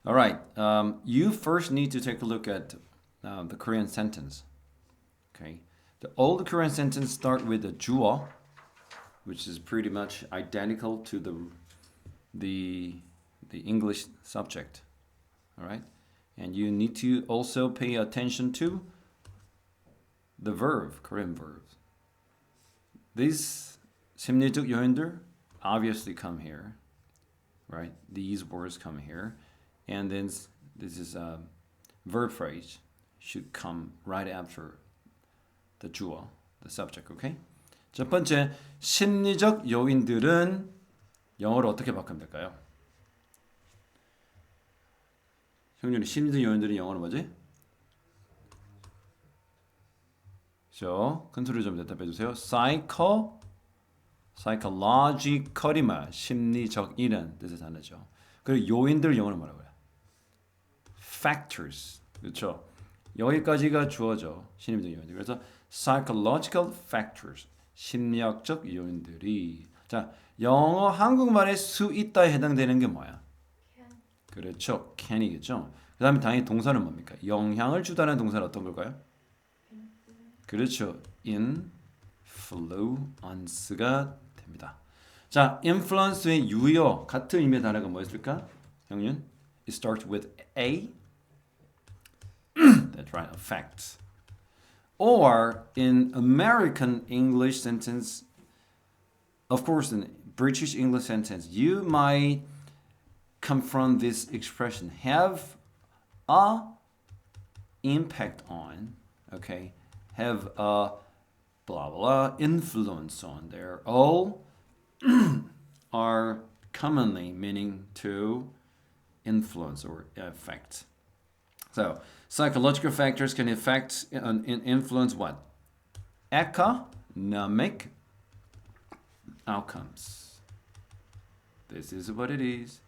All right. You first need to take a look at the Korean sentence. Okay. The old Korean sentence start with the 주어, which is pretty much identical to the the English subject. All right. And you need to also pay attention to the verb, Korean verbs. These 심리적 요인들 obviously come here, right? These words come here. And then this is a verb phrase should come right after the 주어, the subject, okay? 첫 번째, 심리적 요인들은 영어로 어떻게 바꾸면 될까요? 형준이 심리적 요인들은 영어로 뭐지? 큰 소리 좀 대답해 주세요. psychological이면 심리적이라는 뜻의 단어죠. 그리고 요인들 영어로 뭐라고요? factors. 그렇죠? 여기까지가 주어져. 심리적 요인들. 그래서 psychological factors. 심리학적 요인들이. 자, 영어 한국말에 수 있다에 해당되는 게 뭐야? Can. 그렇죠. can이겠죠. 그 다음에 당연히 동사는 뭡니까? 영향을 주다는 동사는 어떤 걸까요? 그렇죠. influence가 됩니다. 자, influence의 유효 같은 의미의 단어가 뭐였을까? 형님? It starts with A. That's right, effect. Or in American English sentence, of course, in British English sentence, you might confront this expression, have a impact on, okay, have a blah blah influence on. They're all are commonly meaning to influence or affect. So psychological factors can affect and influence what? Economic outcomes. This is what it is.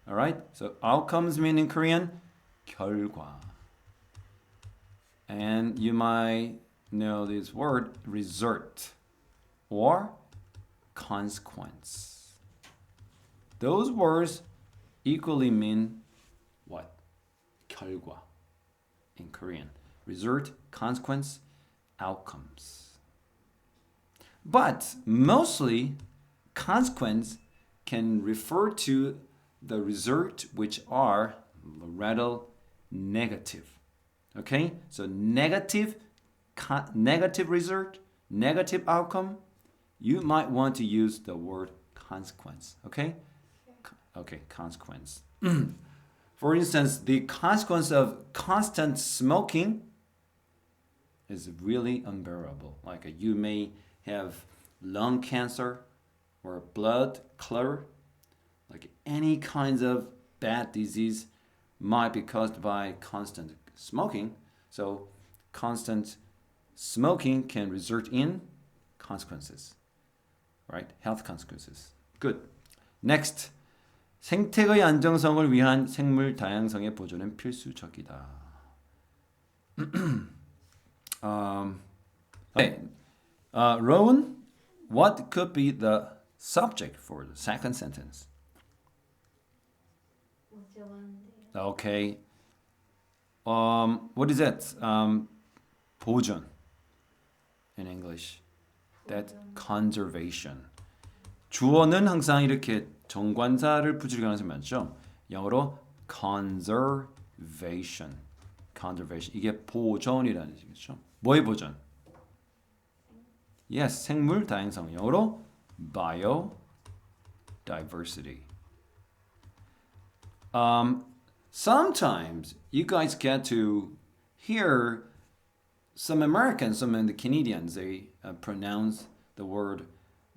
All right. So outcomes mean in Korean 결과. And you might know this word result or consequence. Those words equally mean what? 결과 in Korean. Result, consequence, outcomes. But mostly consequence can refer to the result which are rather negative. Okay? So negative result, negative outcome, you might want to use the word consequence. Okay? Okay, consequence. For instance, the consequence of constant smoking is really unbearable. Like you may have lung cancer or blood clot, like any kinds of bad disease might be caused by constant smoking. So constant smoking can result in consequences, right? Health consequences. Good. Next. 생태의 안정성을 위한 생물 다양성의 보존은 필수적이다. Okay. Rowan, what could be the subject for the second sentence? Okay. What is that? 보존 in English. That conservation. 주어는 항상 이렇게 정관사를 붙일 가능성이 많죠. 영어로 conservation. conservation. 이게 보존이라는 뜻이죠. 뭐의 보존? Yes, 생물 다양성. 영어로 biodiversity. Sometimes you guys get to hear some Americans, some of the Canadians, they pronounce the word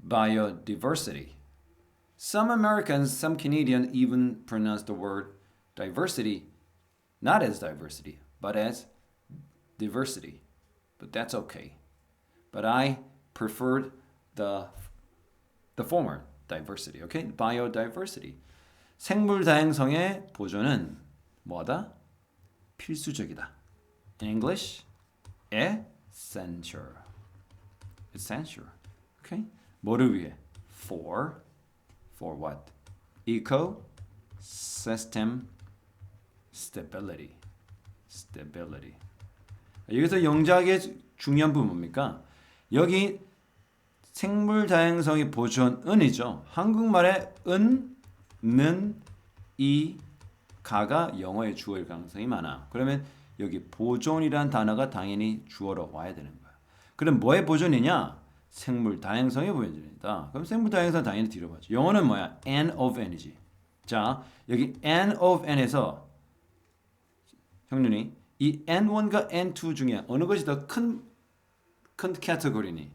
biodiversity. Some Americans, some Canadians even pronounce the word diversity not as diversity, but as diversity. But that's okay. But I preferred the former, diversity. Okay? Biodiversity. 생물 다양성의 보존은 뭐다? 필수적이다. In English, essential. Essential. Okay? 뭐를 위해? For what? Ecosystem stability. stability. 여기서 영작의 중요한 부분 뭡니까? 여기 생물 다양성의 보존은이죠. 한국말에 은, 는, 이, 가가 영어의 주어일 가능성이 많아. 그러면 여기 보존이란 단어가 당연히 주어로 와야 되는 거야. 그럼 뭐의 보존이냐? 생물 다양성의 보존이다. 그럼 생물 다양성 당연히 뒤로 가죠. 영어는 뭐야? N of N이지. 자, 여기 N of N에서 형님이 이 N1과 N2 중에 어느 것이 더 큰 카테고리니?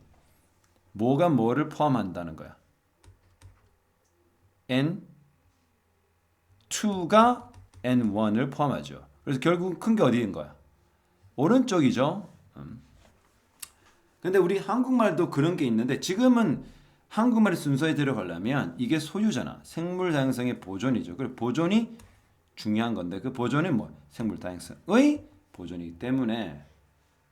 뭐가 뭐를 포함한다는 거야? N2가 N1을 포함하죠. 그래서 결국 큰 게 어디인 거야? 오른쪽이죠. 근데 우리 한국말도 그런 게 있는데 지금은 한국말의 순서에 들어가려면 이게 소유잖아. 생물 다양성의 보존이죠. 그리고 보존이 중요한 건데 그 보존이 뭐? 생물 다양성의 보존이기 때문에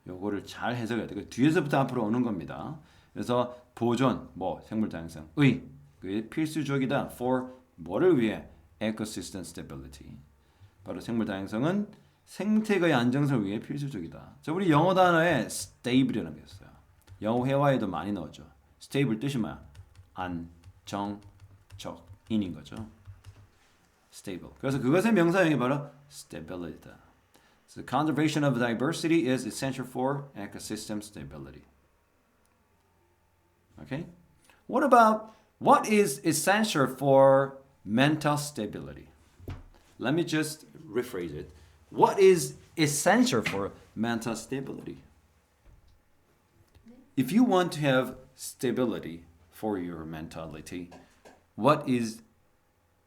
요거를 잘 해석해야 돼. 그 뒤에서부터 앞으로 오는 겁니다. 그래서 보존, 뭐 생물 다양성의 그게 필수적이다. For 뭐를 위해? Ecosystem stability. 바로 생물 다양성은 생태계의 안정성을 위해 필수적이다. 자, 우리 영어 단어에 stable이라는 게 있어요. 영어 회화에도 많이 나오죠. stable 뜻이 뭐야? 안정적인인 거죠. stable. 그래서 그것의 명사형이 바로 stability다. So conservation of diversity is essential for ecosystem stability. Okay? What is essential for mental stability? Let me just rephrase it. What is essential for mental stability? If you want to have stability for your mentality, what is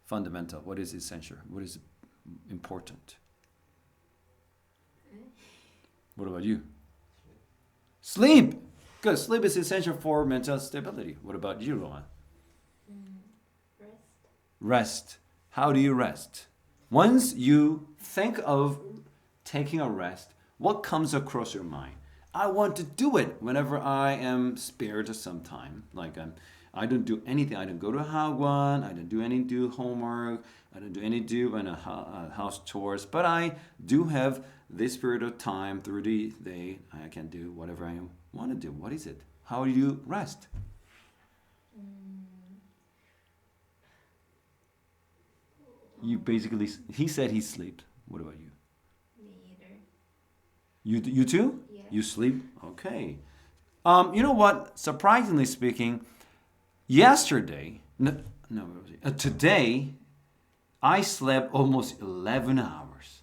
fundamental? What is essential? What is important? What about you? Sleep. Good. Sleep is essential for mental stability. What about you, Rohan? Rest. Rest. How do you rest? Once you think of taking a rest, what comes across your mind? I want to do it whenever I am spared some time. Like I don't do anything. I don't go to Hagwon. I don't do any do homework. I don't do any house chores. But I do have this period of time through the day. I can do whatever I want to do. What is it? How do you rest? You basically. He said he sleeps. What about you? Neither. You too? Yeah. You sleep? Okay. You know what? Surprisingly speaking, yesterday, today, I slept almost 11 hours.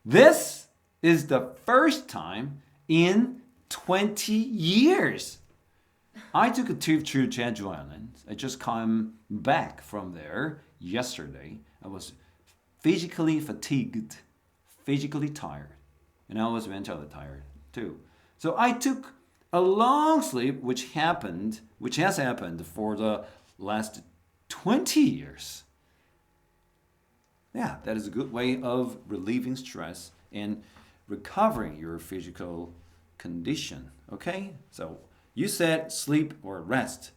This is the first time in 20 years. I took a trip to Jeju Island. I just came back from there yesterday. I was physically fatigued, physically tired, and I was mentally tired too. So I took a long sleep, which has happened for the last 20 years. Yeah, that is a good way of relieving stress and recovering your physical condition. Okay? So you said sleep or rest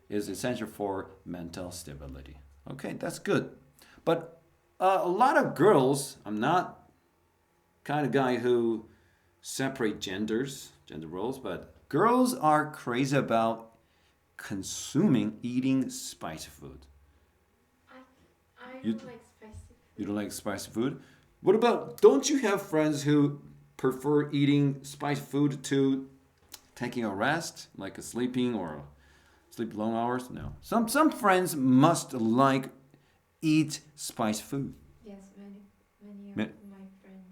is essential for mental stability. Okay, that's good. But a lot of girls, I'm not kind of guy who separate gender roles, but girls are crazy about eating spicy food. I You- don't like spicy food. You don't like spicy food? What about, don't you have friends who prefer eating spicy food to taking a rest, like a sleeping or sleep long hours? No. Some friends must eat spicy food. Yes, many of Ma- my friends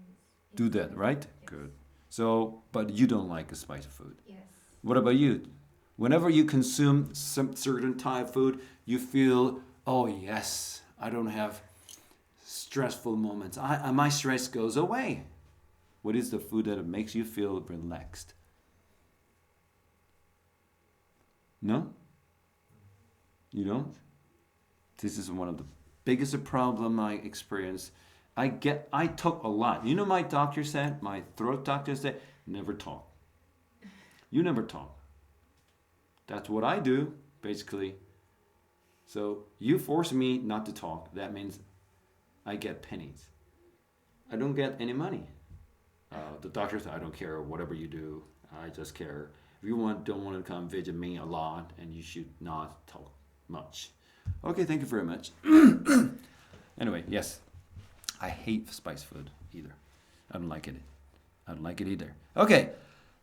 Do eat that, it. right? Yes. Good. So, but you don't like a spicy food. Yes. What about you? Whenever you consume some certain type of food, you feel, oh yes, I don't have stressful moments. My stress goes away. What is the food that makes you feel relaxed? No? You don't? This is one of the biggest problem I experience. I talk a lot. You know my doctor said, my throat doctor said, never talk. You never talk. That's what I do, basically. So you force me not to talk. That means I get pennies. I don't get any money. The doctor said, I don't care whatever you do. I just care. If you don't want to come visit me a lot, and you should not talk much. Okay, thank you very much. Anyway, yes. I hate spice food either. I don't like it. I don't like it either. Okay.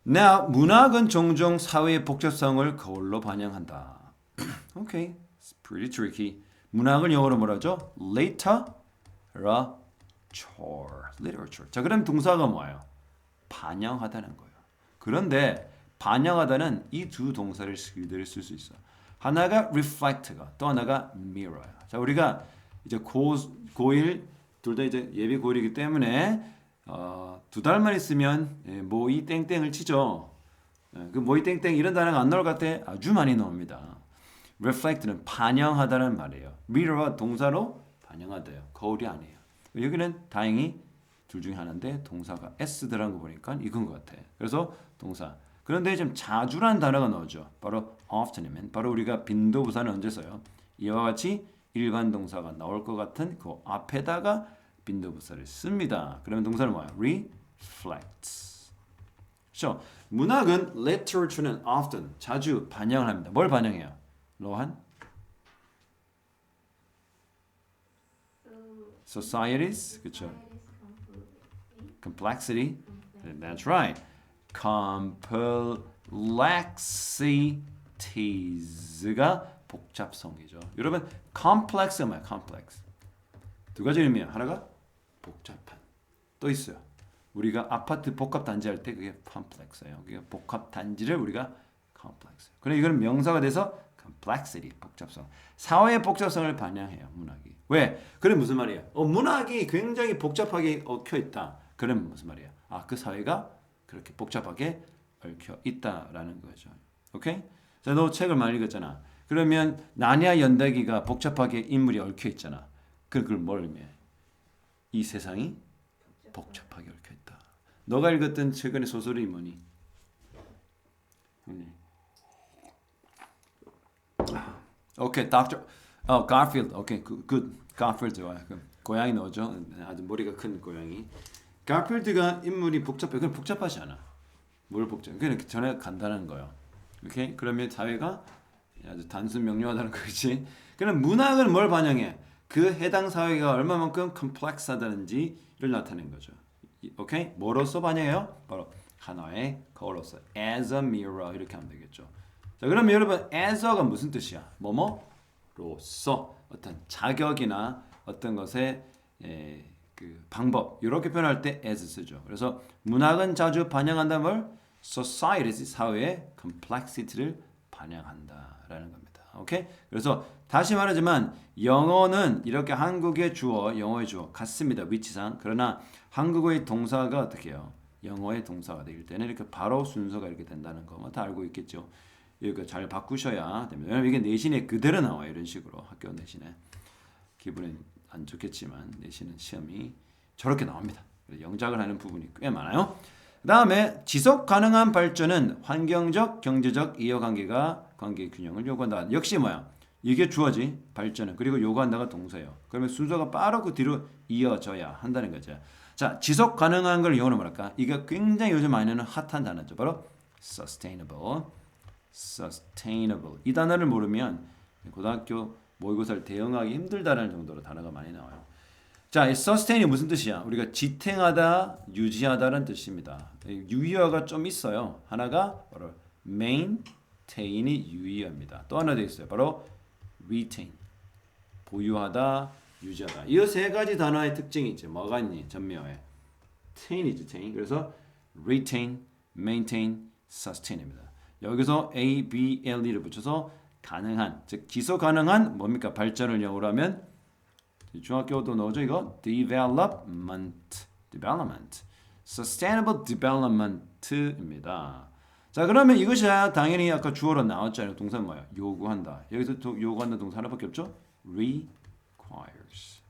Now, 문학은 종종 사회의 복잡성을 거울로 반영한다. Okay. It's pretty tricky. 문학을 영어로 뭐라죠? Literature. 자, 그럼 동사가 뭐예요? 반영하다는 거예요. 그런데 반영하다는 이 두 동사를 그대로 쓸 수 있어. 하나가 reflect가, 또 하나가 mirror야. 자, 우리가 이제 고1 둘 다 이제 예비 고1이기 때문에 두 달만 있으면 모의 땡땡을 치죠. 그 모의 땡땡 이런 단어가 안 나올 것 같아? 아주 많이 나옵니다. reflect는 반영하다는 말이에요. mirror가 동사로 반영하다요. 거울이 아니에요. 여기는 다행히 둘 중에 하나인데 동사가 s 들어간 거 보니까 이건 것 같아. 그래서 동사. 그런데 좀 자주란 단어가 나오죠. 바로 often이면 바로 우리가 빈도부사는 언제 써요? 이와 같이 일반 동사가 나올 것 같은 그 앞에다가 빈도부사를 씁니다. 그러면 동사는 뭐야? reflects. 그렇죠? 문학은 literature는 often 자주 반영을 합니다. 뭘 반영해요? 로한? Societies, 그렇죠? Complexity. That's right. Complexities가 복잡성이죠. 여러분, complex가 뭐야? complex. 두 가지 의미야. 하나가 복잡한. 또 있어요. 우리가 아파트 복합 단지 할 때 그게 complex예요. 그게 복합 단지를 우리가 complex. 그래 이거는 명사가 돼서 complexity, 복잡성. 사회의 복잡성을 반영해요, 문학이. 왜? 그래 무슨 말이야? 문학이 굉장히 복잡하게 얽혀 있다. 그러면 무슨 말이야? 아, 그 사회가 그렇게 복잡하게 얽혀 있다라는 거죠. 오케이? 자, 너 책을 많이 읽었잖아. 그러면 나니아 연대기가 복잡하게 인물이 얽혀 있잖아. 그걸 뭘 의미해? 이 세상이 복잡하게 얽혀 있다. 너가 읽었던 최근의 소설이 뭐니? 오케이, 닥터. 가필드. 오케이, 굿. 가필드 좋아요. 고양이 나오죠? 아주 머리가 큰 고양이. 가필드가 인물이 복잡해. 그건 복잡하지 않아. 뭘 복잡해? 그냥 전에 간단한 거예요. 오케이? 그러면 사회가 아주 단순 명료하다는 거지. 그럼 문학은 뭘 반영해? 그 해당 사회가 얼마만큼 컴플렉스하다는지를 나타내는 거죠. 오케이? 뭐로서 반영해요? 바로 하나의 거울로서 as a mirror 이렇게 하면 되겠죠. 자, 그러면 여러분 as가 무슨 뜻이야? 뭐뭐로서 어떤 자격이나 어떤 것의 그 방법 이렇게 표현할 때 as 쓰죠. 그래서 문학은 자주 반영한다는 걸 society 사회의 complexity를 반영한다라는 겁니다. 오케이? 그래서 다시 말하지만 영어는 이렇게 한국의 주어, 영어의 주어 같습니다. 위치상. 그러나 한국어의 동사가 어떻게 해요? 영어의 동사가 될 때는 이렇게 바로 순서가 이렇게 된다는 거 다 알고 있겠죠. 이거 잘 바꾸셔야 됩니다. 왜냐면 이게 내신에 그대로 나와요. 이런 식으로 학교 내신에. 기분은 안 좋겠지만 내신은 시험이 저렇게 나옵니다. 영작을 하는 부분이 꽤 많아요. 그 다음에 지속 가능한 발전은 환경적, 경제적 이해관계가 관계 균형을 요구한다. 역시 뭐야? 이게 주어지 발전은. 그리고 요구한다가 동사예요. 그러면 순서가 빠르고 뒤로 이어져야 한다는 거죠. 자, 지속 가능한 걸 영어로 뭐랄까? 이게 굉장히 요즘 많이 나오는 핫한 단어죠. 바로 sustainable. 이 단어를 모르면 고등학교 모의고사를 대응하기 힘들다는 정도로 단어가 많이 나와요. 자, 이 sustain이 무슨 뜻이야? 우리가 지탱하다, 유지하다라는 뜻입니다. 유의어가 좀 있어요. 하나가 바로 maintain이 유의어입니다. 또 하나 더 있어요. 바로 retain, 보유하다, 유지하다. 이 세 가지 단어의 특징이 있죠. 뭐가 있니? 전미어에 tain이지, taint. 그래서 retain, maintain, sustain입니다. 여기서 A, B, L, E를 붙여서 가능한, 즉 지속 가능한 뭡니까? 발전을 영어로 하면 중학교도 나오죠. 이거 development, sustainable development입니다. 자, 그러면 이것이 당연히 아까 주어로 나왔잖아요. 동사는 뭐야? 요구한다. 여기서 또 요구한다 동사 하나밖에 없죠? requires.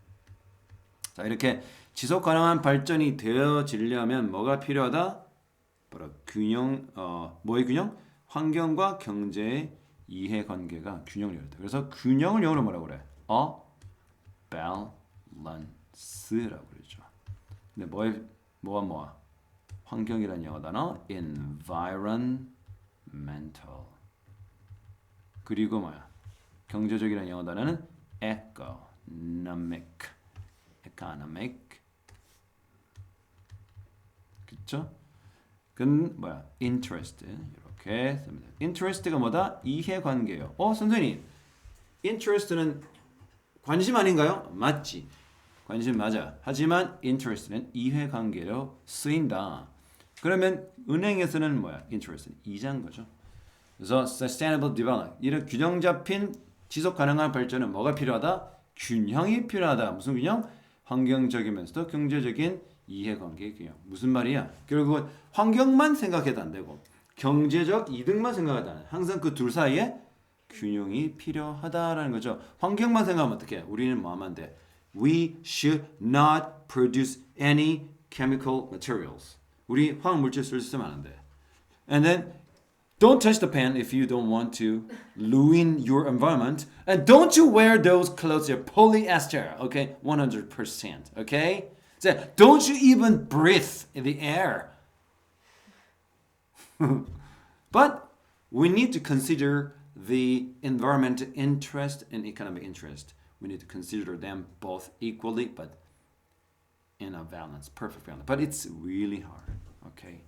자, 이렇게 지속 가능한 발전이 되어지려면 뭐가 필요하다? 바로 균형, 뭐의 균형? 환경과 경제의 이해관계가 균형을 이루다. 그래서 균형을 영어로 뭐라고 그래? balance라고 그러죠. 근데 뭐가 환경이란 영어 단어 environmental. 그리고 뭐야? 경제적이란 영어 단어는 economic. 그쵸? 그건 뭐야? interest. 이렇게 씁니다. interest가 뭐다? 이해관계예요. 선생님. interest는 관심 아닌가요? 맞지. 관심 맞아. 하지만 interest는 이해관계로 쓰인다. 그러면 은행에서는 뭐야? interest는 이자인 거죠. 그래서 sustainable development 이런 균형 잡힌 지속 가능한 발전은 뭐가 필요하다? 균형이 필요하다. 무슨 균형? 환경적이면서도 경제적인 이해관계 균형. 무슨 말이야? 결국은 환경만 생각해도 안 되고 경제적 이득만 생각해도 안 돼. 항상 그 둘 사이에 균형이 필요하다라는 거죠. 환경만 생각하면 어떻게? 우리는 뭐 하면 안 돼? We should not produce any chemical materials. 우리 화학물질 쓰면 안 돼. And then don't touch the pen if you don't want to ruin your environment. And don't you wear those clothes that are polyester, okay? 100%, okay? So don't you even breathe in the air. But we need to consider the environmental interest and economic interest. We need to consider them both equally, but in a balance, perfect balance. But it's really hard, okay?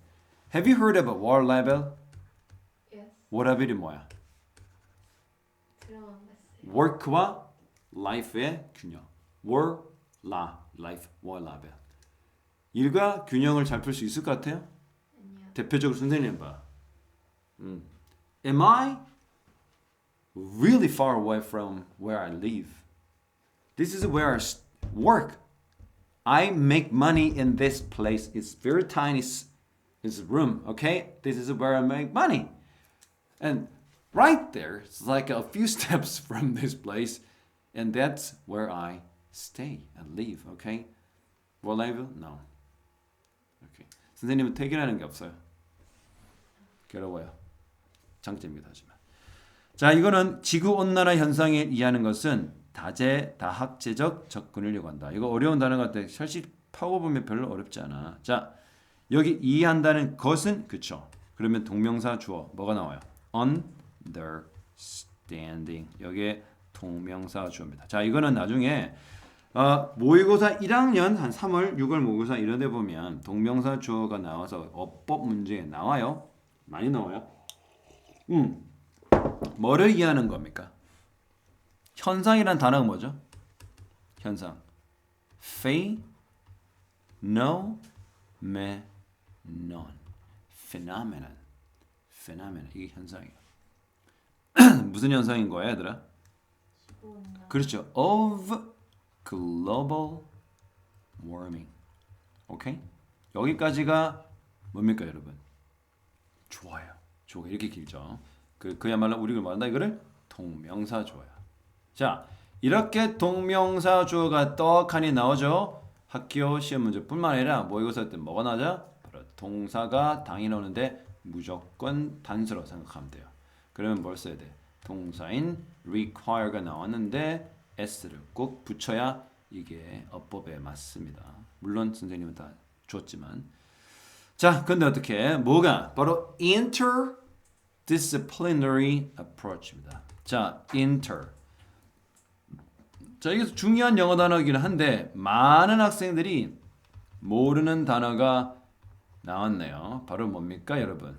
Have you heard of a war label? Yes. 워라벨이 뭐야? 들어봤어요. work와 life의 균형. life, war label. 일과 균형을 잘 풀 수 있을 것 같아요? 아니요. 대표적으로 선생님 봐. Am I really far away from where I live? This is where I work. I make money in this place. It's very tiny. It's a room, okay? This is where I make money. And right there, it's like a few steps from this place. And that's where I stay and live, okay? What level? No. Okay. 선생님은 퇴근하는 게 없어요. 괴로워요. 장점입니다. 하지만. 자, 이거는 지구온난화 현상에 이해하는 것은 다학제적 접근을 요구한다. 이거 어려운 단어 같아. 사실 파고보면 별로 어렵지 않아. 자, 여기 이해한다는 것은 그쵸. 그러면 동명사 주어 뭐가 나와요? understanding. 여기에 동명사 주어입니다. 자, 이거는 나중에 모의고사 1학년 한 3월, 6월 모의고사 이런 데 보면 동명사 주어가 나와서 어법 문제에 나와요. 많이 나와요. 뭐를 이해하는 겁니까? 현상이란 단어가 뭐죠? 현상. phenomenon. phenomenon. 이게 현상이에요. 무슨 현상인 거야, 얘들아? 지구온난화. 그렇죠. of global warming. 오케이? 여기까지가 뭡니까, 여러분? 좋아요. 좋아. 이렇게 길죠. 그야말로 우리가 말한다 이거를 동명사 주어야. 자, 이렇게 동명사 주어가 떡하니 나오죠. 학교 시험 문제뿐만 아니라 모의고사 때 뭐가 나죠? 바로 동사가 당연히 나오는데 무조건 단수로 생각하면 돼요. 그러면 뭘 써야 돼? 동사인 require가 나왔는데 s를 꼭 붙여야 이게 어법에 맞습니다. 물론 선생님은 다 줬지만. 자, 근데 어떻게? 뭐가? 바로 interdisciplinary approach입니다. 자, 자, 이게 중요한 영어 단어이긴 한데 많은 학생들이 모르는 단어가 나왔네요. 바로 뭡니까, 여러분?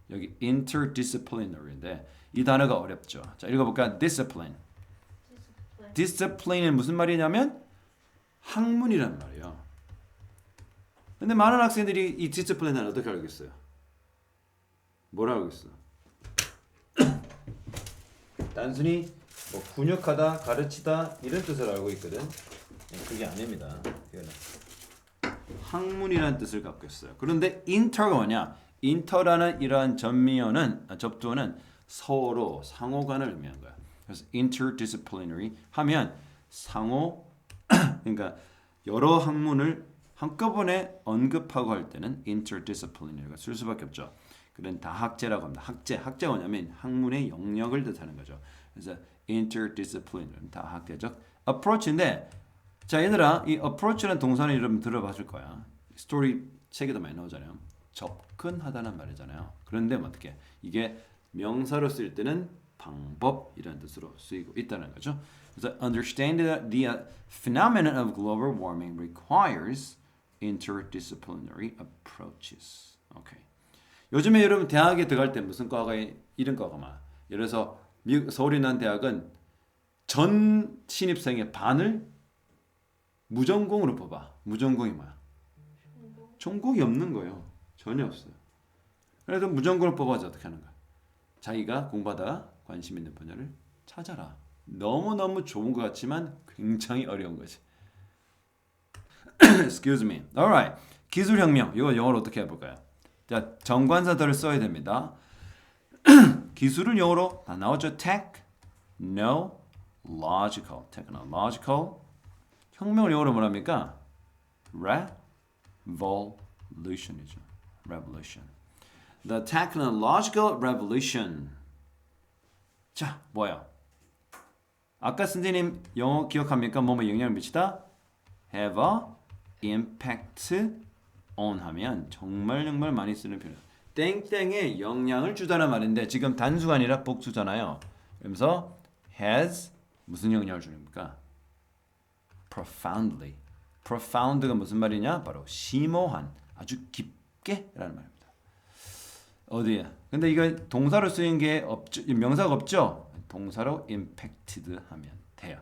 여기 interdisciplinary인데 이 단어가 어렵죠. 자, 읽어볼까? discipline. discipline은 무슨 말이냐면 학문이란 말이에요. 근데 많은 학생들이 이 discipline을 어떻게 알겠어요? 뭐라 알겠어? 단순히 뭐 훈육하다, 가르치다 이런 뜻을 알고 있거든. 그게 아닙니다. 이거는 학문이라는 뜻을 갖고 있어요. 그런데 inter가 뭐냐? inter라는 이러한 접두어는 서로 상호간을 의미하는 거야. 그래서 interdisciplinary 하면 그러니까 여러 학문을 한꺼번에 언급하고 할 때는 interdisciplinary가 쓸 수밖에 없죠. 그런 다학제라고 합니다. 학제가 뭐냐면 학문의 영역을 뜻하는 거죠. 그래서 interdisciplinary 다학제적 approach인데 자, 얘들아, 이 approach라는 동사는 여러분 들어봤을 거야. 스토리 책에도 많이 나오잖아요. 접근하다는 말이잖아요. 그런데 어떻게? 이게 명사로 쓸 때는 방법이라는 뜻으로 쓰이고 있다는 거죠. 그래서 understand the phenomenon of global warming requires interdisciplinary approaches. 오케이. 요즘에 여러분 대학에 들어갈 때 무슨 과가 이런 과가 많아. 예를 들어서 서울에 있는 대학은 전 신입생의 반을 무전공으로 뽑아. 무전공이 뭐야? 전공이 없는 거예요. 전혀 없어요. 그래서 무전공을 뽑아서 어떻게 하는 거야? 자기가 공부하다 관심 있는 분야를 찾아라. 너무너무 좋은 것 같지만 굉장히 어려운 거지. Excuse me. Alright. 기술혁명. 이거 영어로 어떻게 해볼까요? 자, 정관사들을 써야 됩니다. 기술은 영어로 다 나오죠. technological. technological. 혁명을 영어로 뭐랍니까? revolution이죠. revolution. The technological revolution. 자, 뭐야? 아까 선생님 영어 기억합니까? 뭐뭐 영향을 미치다? have a impact on 하면 정말 많이 쓰는 표현. 땡땡에 영향을 주다는 말인데 지금 단수가 아니라 복수잖아요. 그러면서 has 무슨 영향을 주니까? profoundly. profound가 무슨 말이냐? 바로 심오한, 아주 깊게라는 말입니다. 어디에? 근데 이거 동사로 쓰인 게 없죠? 명사가 없죠? 동사로 impacted 하면 돼요.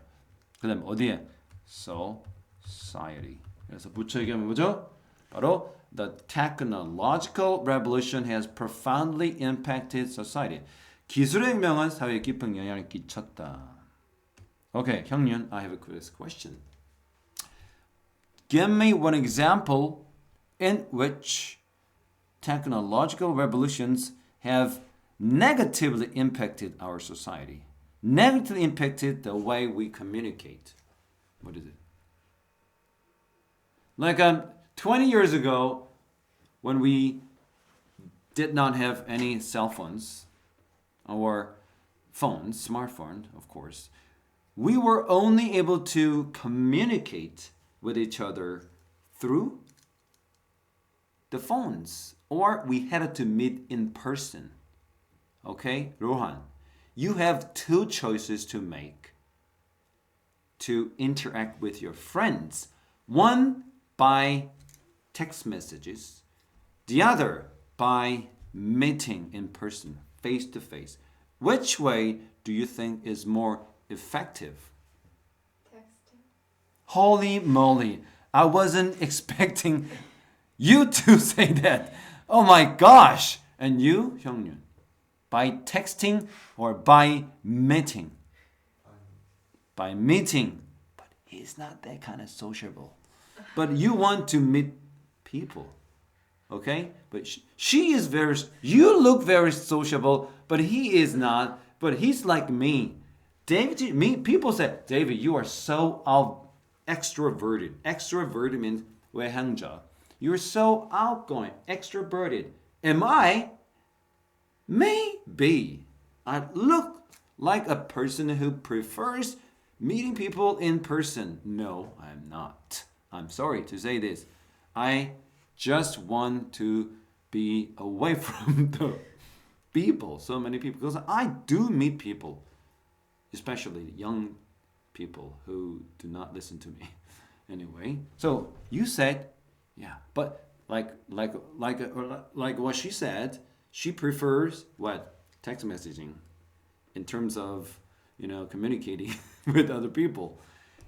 그다음 어디에? society. 그래서 붙여 얘기하면 뭐죠? 바로 the technological revolution has profoundly impacted society. 기술의 혁명은 사회에 깊은 영향을 끼쳤다. Okay, 형윤, I have a quiz question. Give me one example in which technological revolutions have negatively impacted our society. Negatively impacted the way we communicate. What is it? Like 20 years ago, when we did not have any cell phones or phones, smartphone, of course, we were only able to communicate with each other through the phones, or we had to meet in person. Okay, Rohan, you have two choices to make to interact with your friends. One by text messages, the other by meeting in person, face to face. Which way do you think is more effective? Texting. Holy moly, I wasn't expecting you to say that. Oh my gosh. And you, Hyungyun? By texting or by meeting? By meeting. But he's not that kind of sociable. But you want to meet people. Okay? But she is very, you look very sociable, but he is not. But he's like me. David, me, people say, David, you are so extroverted. Extroverted means 외향적. You're so outgoing, extroverted. Am I? Maybe. I look like a person who prefers meeting people in person. No, I'm not. I'm sorry to say this. I just want to be away from the people, so many people, because I do meet people, especially young people who do not listen to me. Anyway, so you said, yeah, but like what she said, she prefers what? Text messaging in terms of, communicating with other people.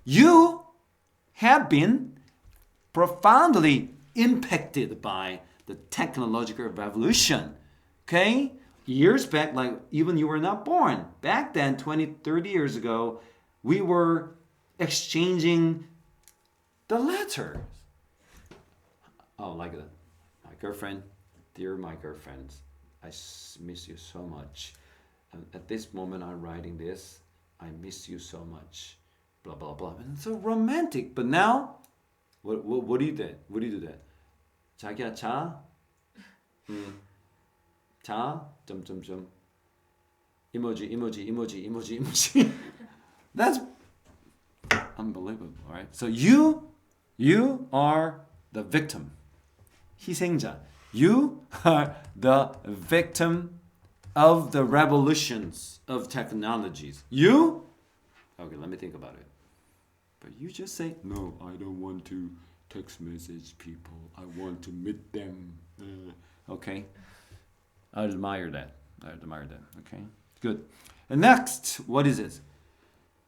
You have been profoundly impacted by the technological revolution. Okay? Years back, like even you were not born. Back then, 20, 30 years ago, we were exchanging the letters. Oh, like that. My girlfriend, dear my girlfriend, I miss you so much. And at this moment, I'm writing this. I miss you so much. Blah blah blah. And it's so romantic. But now, what do you do? What do you do that? 자기야 자. 자. 점점점. emoji. That's unbelievable, right? So you are the victim. 희생자. You are the victim of the revolutions of technologies. You? Okay, let me think about it. But you just say, no, I don't want to text message people. I want to meet them. Okay? I admire that. Okay? Good. And next, what is it?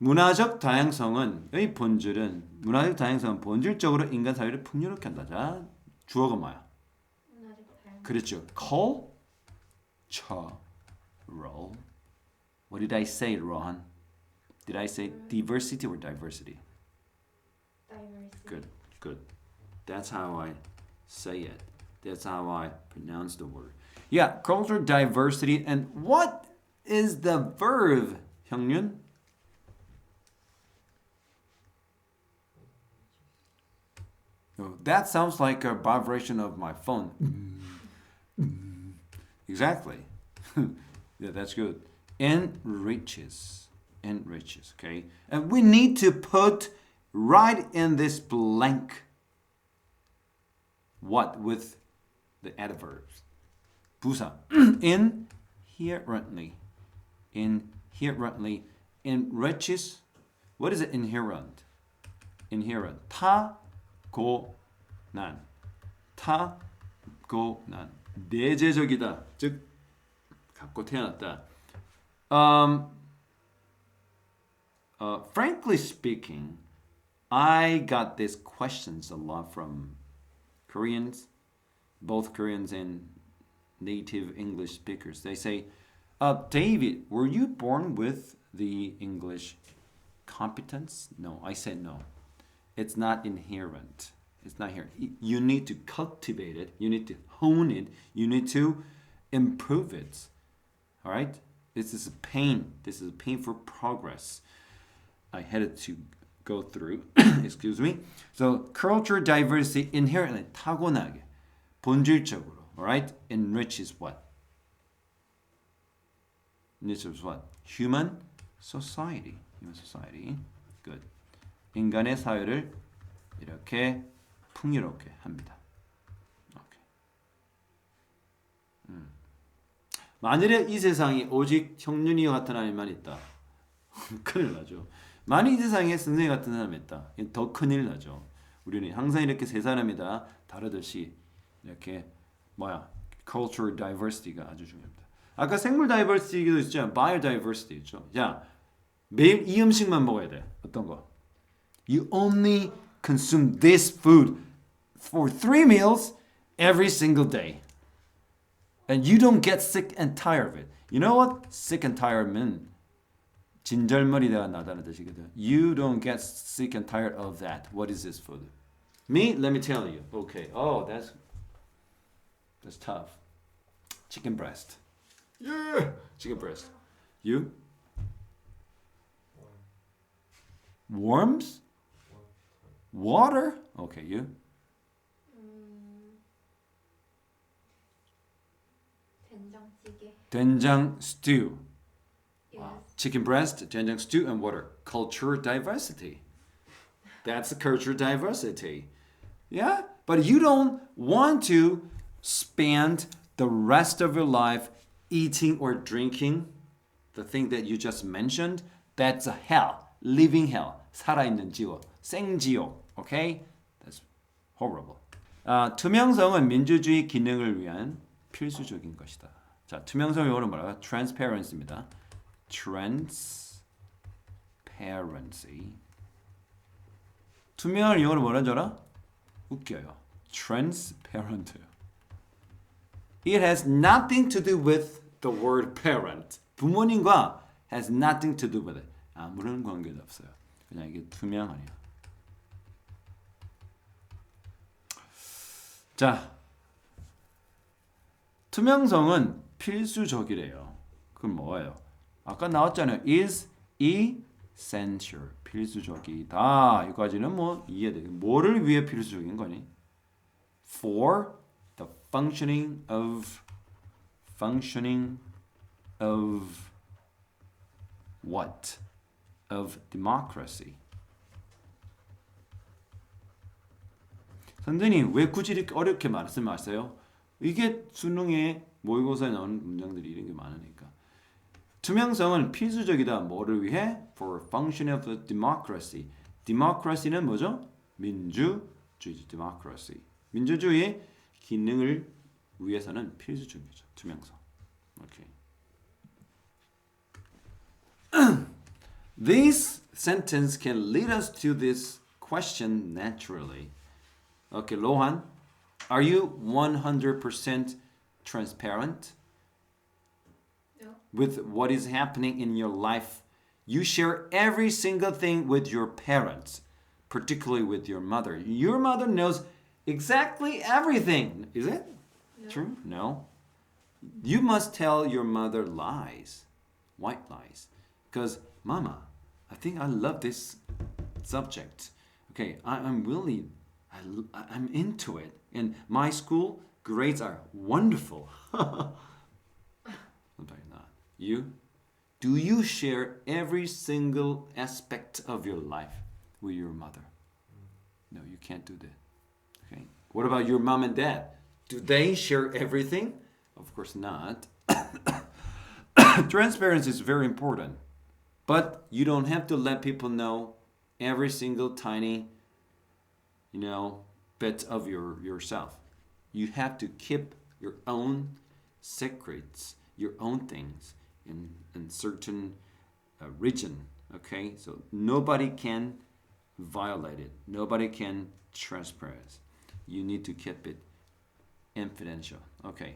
문화적 다양성은 본질적으로 인간 사회를 풍요롭게 한다. 자, 주어가 뭐야? 문화적 다양성. 그렇죠. cultural. What did I say, Rohan? Did I say diversity or diversity? Diversity. Good. That's how I say it. That's how I pronounce the word. Yeah, cultural diversity. And what is the verb, 형윤? Oh, that sounds like a vibration of my phone. Exactly. Yeah, that's good. Enriches, okay? And we need to put right in this blank what with the adverbs. 부사. Inherently. Enriches. What is it inherent? Inherent. 타고난. 내재적이다. 즉 갖고 태어났다. Frankly speaking, I got these questions a lot from Koreans, both Koreans and native English speakers. They say, David, were you born with the English competence? No, I said no. It's not inherent. It's not here. You need to cultivate it. You need to hone it. You need to improve it. All right? This is a pain. This is a painful progress. I had to go through. Excuse me. So cultural diversity inherently 타고나게 본질적으로. All right? Enriches what? Enriches what? Human society. Good. 인간의 사회를 이렇게 풍요롭게 합니다. Okay. 만일에 이 세상에 오직 형윤이와 같은 아이만 있다. 큰일 나죠. 만일 이 세상에 선생님 같은 사람이 있다. 더 큰일 나죠. 우리는 항상 이렇게 세 사람이다 다르듯이 이렇게 cultural diversity가 아주 중요합니다. 아까 생물 다이버시티도 있죠. biodiversity 있죠. 자, 매일 이 음식만 먹어야 돼. 어떤 거? You only consume this food for 3 meals every single day. And you don't get sick and tired of it. You know what? Sick and tired mean 진절머리가 나다는 뜻이거든. You don't get sick and tired of that. What is this food? Me? Let me tell you. Okay. Oh, that's tough. Chicken breast. Yeah. Chicken breast. You? Worms? Water? Okay, you? 된장찌개. 된장 stew. Yes. Chicken breast, 된장 stew, and water. Cultural diversity. That's the cultural diversity. Yeah? But you don't want to spend the rest of your life eating or drinking the thing that you just mentioned. That's a hell. Living hell. 살아있는 지옥. 생지옥. Okay? That's horrible. 투명성은 민주주의 기능을 위한 필수적인 것이다. 자, 투명성 영어로 뭐라고? Transparency입니다. Transparency. 투명을 영어로 뭐라 줄 알아? 웃겨요. Transparent. It has nothing to do with the word parent. 부모님과 has nothing to do with it. 아무런 관계도 없어요. 그냥 이게 투명하네요. 자, 투명성은 필수적이래요. 그럼 뭐예요? 아까 나왔잖아요. is essential. 필수적이다. 여기까지는 뭐 이해돼. 뭐를 위해 필수적인 거니? For the functioning of what? Of democracy. 선생님 왜 굳이 이렇게 어렵게 말씀하세요? 이게 수능에 모의고사에 나오는 문장들이 이런 게 많으니까. 투명성은 필수적이다. 뭐를 위해? For function of the democracy. democracy는 뭐죠? 민주주의. democracy. 민주주의의 기능을 위해서는 필수적이죠. 투명성. 오케이. This sentence can lead us to this question naturally. Okay, Lohan, are you 100% transparent No. with what is happening in your life? You share every single thing with your parents, particularly with your mother. Your mother knows exactly everything. Is it No. true? No. You must tell your mother lies, white lies. Because, Mama, I think I love this subject. Okay, I'm really, I'm into it. In my school, grades are wonderful. Sometimes not. You? Do you share every single aspect of your life with your mother? No, you can't do that. Okay. What about your mom and dad? Do they share everything? Of course not. Transparency is very important. But you don't have to let people know every single tiny, bit of yourself. You have to keep your own secrets, your own things in certain region. Okay, so nobody can violate it. Nobody can transgress. You need to keep it confidential. Okay.